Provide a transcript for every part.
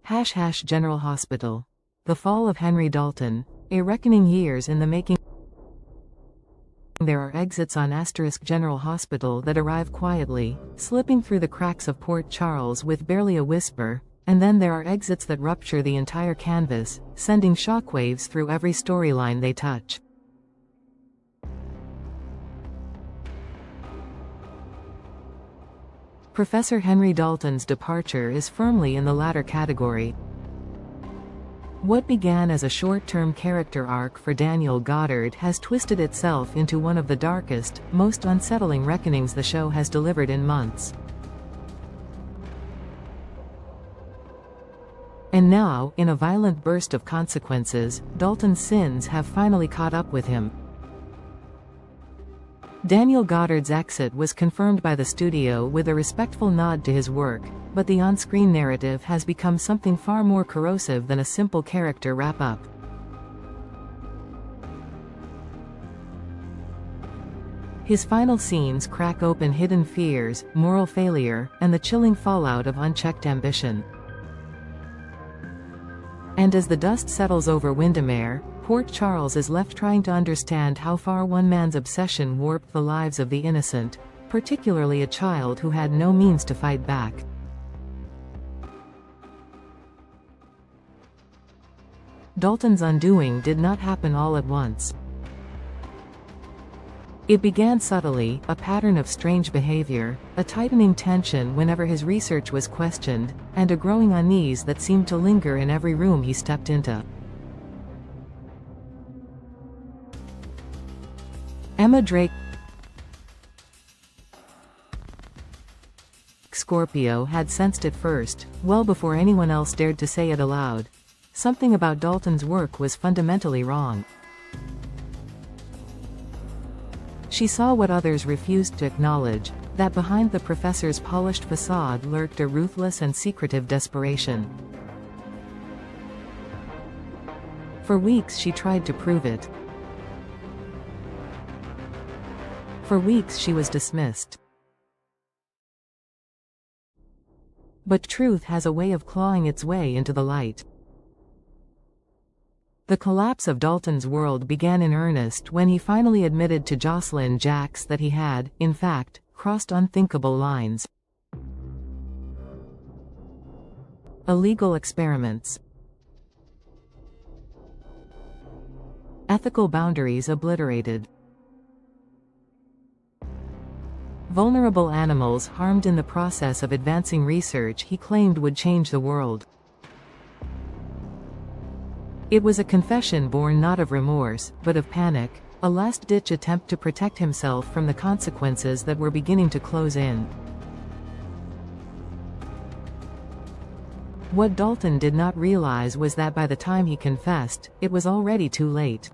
# General Hospital. The Fall of Henry Dalton, a reckoning years in the making. There are exits on * General Hospital that arrive quietly, slipping through the cracks of Port Charles with barely a whisper, and then there are exits that rupture the entire canvas, sending shockwaves through every storyline they touch. Professor Henry Dalton's departure is firmly in the latter category. What began as a short-term character arc for Daniel Goddard has twisted itself into one of the darkest, most unsettling reckonings the show has delivered in months. And now, in a violent burst of consequences, Dalton's sins have finally caught up with him. Daniel Goddard's exit was confirmed by the studio with a respectful nod to his work, but the on-screen narrative has become something far more corrosive than a simple character wrap-up. His final scenes crack open hidden fears, moral failure, and the chilling fallout of unchecked ambition. And as the dust settles over Windermere, Port Charles is left trying to understand how far one man's obsession warped the lives of the innocent, particularly a child who had no means to fight back. Dalton's undoing did not happen all at once. It began subtly, a pattern of strange behavior, a tightening tension whenever his research was questioned, and a growing unease that seemed to linger in every room he stepped into. Emma Drake Scorpio had sensed it first, well before anyone else dared to say it aloud. Something about Dalton's work was fundamentally wrong. She saw what others refused to acknowledge, that behind the professor's polished facade lurked a ruthless and secretive desperation. For weeks she tried to prove it. For weeks she was dismissed. But truth has a way of clawing its way into the light. The collapse of Dalton's world began in earnest when he finally admitted to Jocelyn Jacks that he had, in fact, crossed unthinkable lines. Illegal experiments. Ethical boundaries obliterated. Vulnerable animals harmed in the process of advancing research he claimed would change the world. It was a confession born not of remorse, but of panic, a last-ditch attempt to protect himself from the consequences that were beginning to close in. What Dalton did not realize was that by the time he confessed, it was already too late.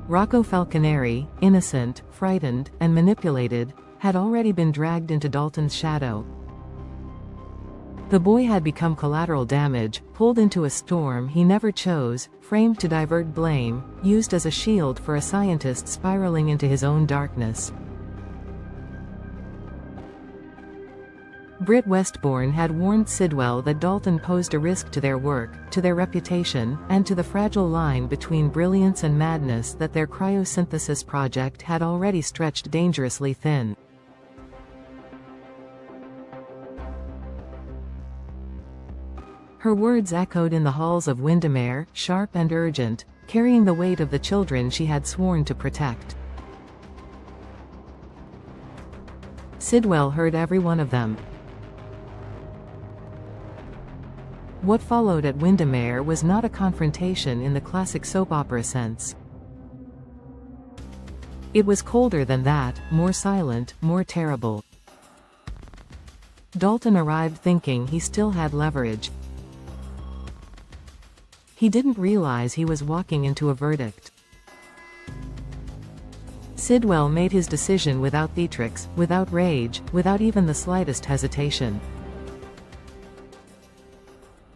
Rocco Falconeri, innocent, frightened, and manipulated, had already been dragged into Dalton's shadow. The boy had become collateral damage, pulled into a storm he never chose, framed to divert blame, used as a shield for a scientist spiraling into his own darkness. Britt Westbourne had warned Sidwell that Dalton posed a risk to their work, to their reputation, and to the fragile line between brilliance and madness that their cryosynthesis project had already stretched dangerously thin. Her words echoed in the halls of Windermere, sharp and urgent, carrying the weight of the children she had sworn to protect. Sidwell heard every one of them. What followed at Windermere was not a confrontation in the classic soap opera sense. It was colder than that, more silent, more terrible. Dalton arrived thinking he still had leverage. He didn't realize he was walking into a verdict. Sidwell made his decision without theatrics, without rage, without even the slightest hesitation.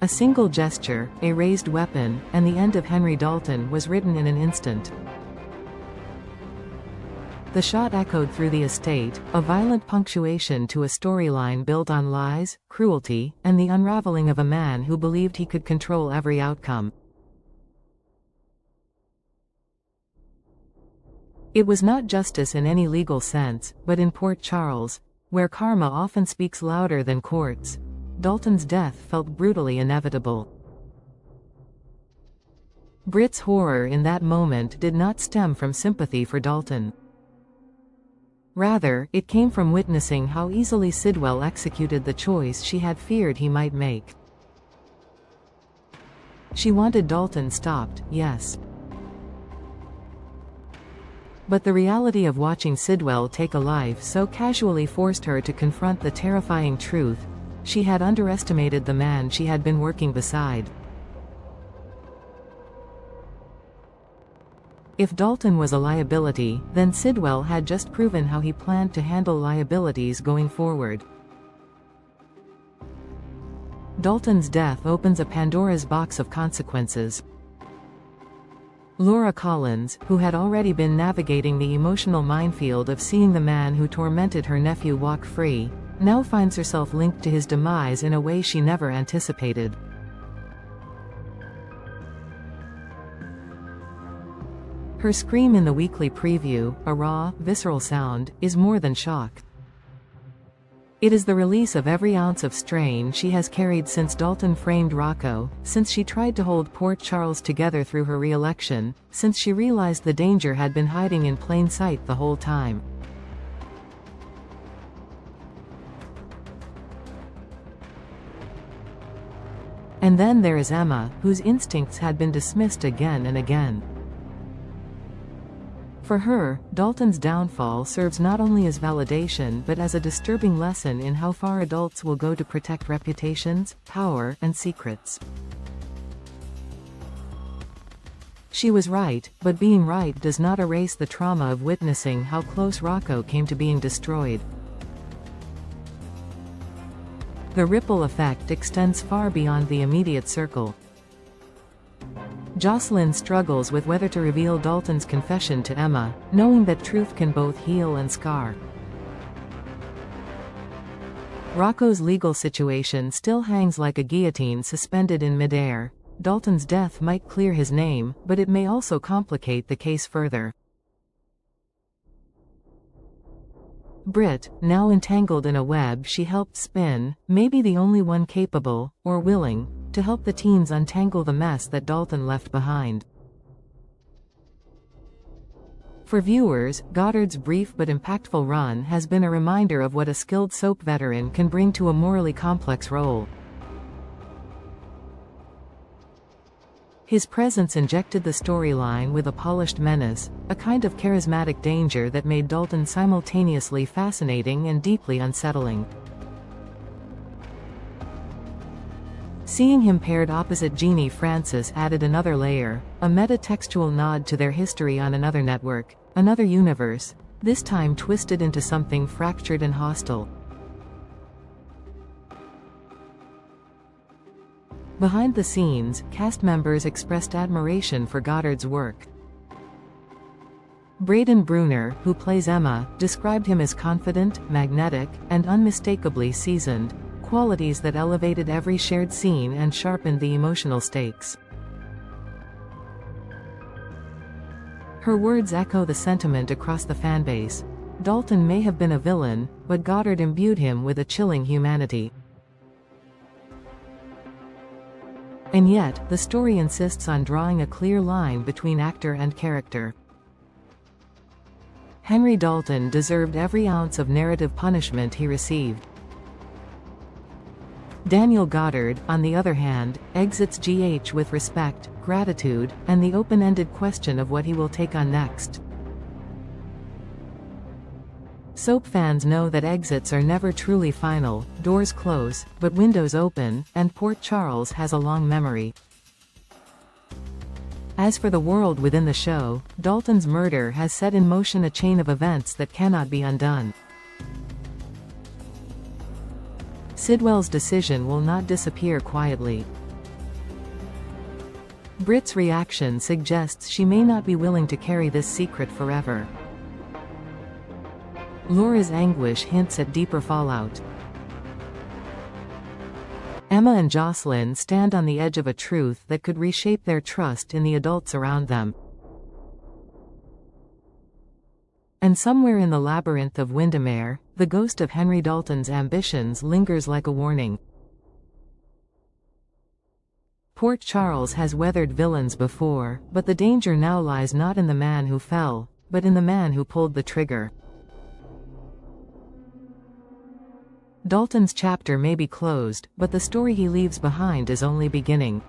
A single gesture, a raised weapon, and the end of Henry Dalton was written in an instant. The shot echoed through the estate, a violent punctuation to a storyline built on lies, cruelty, and the unraveling of a man who believed he could control every outcome. It was not justice in any legal sense, but in Port Charles, where karma often speaks louder than courts. Dalton's death felt brutally inevitable. Britt's horror in that moment did not stem from sympathy for Dalton. Rather, it came from witnessing how easily Sidwell executed the choice she had feared he might make. She wanted Dalton stopped, yes. But the reality of watching Sidwell take a life so casually forced her to confront the terrifying truth: she had underestimated the man she had been working beside. If Dalton was a liability, then Sidwell had just proven how he planned to handle liabilities going forward. Dalton's death opens a Pandora's box of consequences. Laura Collins, who had already been navigating the emotional minefield of seeing the man who tormented her nephew walk free, now finds herself linked to his demise in a way she never anticipated. Her scream in the weekly preview, a raw, visceral sound, is more than shock. It is the release of every ounce of strain she has carried since Dalton framed Rocco, since she tried to hold Port Charles together through her re-election, since she realized the danger had been hiding in plain sight the whole time. And then there is Emma, whose instincts had been dismissed again and again. For her, Dalton's downfall serves not only as validation but as a disturbing lesson in how far adults will go to protect reputations, power, and secrets. She was right, but being right does not erase the trauma of witnessing how close Rocco came to being destroyed. The ripple effect extends far beyond the immediate circle. Jocelyn struggles with whether to reveal Dalton's confession to Emma, knowing that truth can both heal and scar. Rocco's legal situation still hangs like a guillotine suspended in midair. Dalton's death might clear his name, but it may also complicate the case further. Britt, now entangled in a web she helped spin, may be the only one capable, or willing, to help the teens untangle the mess that Dalton left behind. For viewers, Goddard's brief but impactful run has been a reminder of what a skilled soap veteran can bring to a morally complex role. His presence injected the storyline with a polished menace, a kind of charismatic danger that made Dalton simultaneously fascinating and deeply unsettling. Seeing him paired opposite Jeannie Francis added another layer, a meta-textual nod to their history on another network, another universe, this time twisted into something fractured and hostile. Behind the scenes, cast members expressed admiration for Goddard's work. Braden Bruner, who plays Emma, described him as confident, magnetic, and unmistakably seasoned, qualities that elevated every shared scene and sharpened the emotional stakes. Her words echo the sentiment across the fanbase. Dalton may have been a villain, but Goddard imbued him with a chilling humanity. And yet, the story insists on drawing a clear line between actor and character. Henry Dalton deserved every ounce of narrative punishment he received. Daniel Goddard, on the other hand, exits GH with respect, gratitude, and the open-ended question of what he will take on next. Soap fans know that exits are never truly final, doors close, but windows open, and Port Charles has a long memory. As for the world within the show, Dalton's murder has set in motion a chain of events that cannot be undone. Sidwell's decision will not disappear quietly. Britt's reaction suggests she may not be willing to carry this secret forever. Laura's anguish hints at deeper fallout. Emma and Jocelyn stand on the edge of a truth that could reshape their trust in the adults around them. And somewhere in the labyrinth of Windermere, the ghost of Henry Dalton's ambitions lingers like a warning. Port Charles has weathered villains before, but the danger now lies not in the man who fell, but in the man who pulled the trigger. Dalton's chapter may be closed, but the story he leaves behind is only beginning.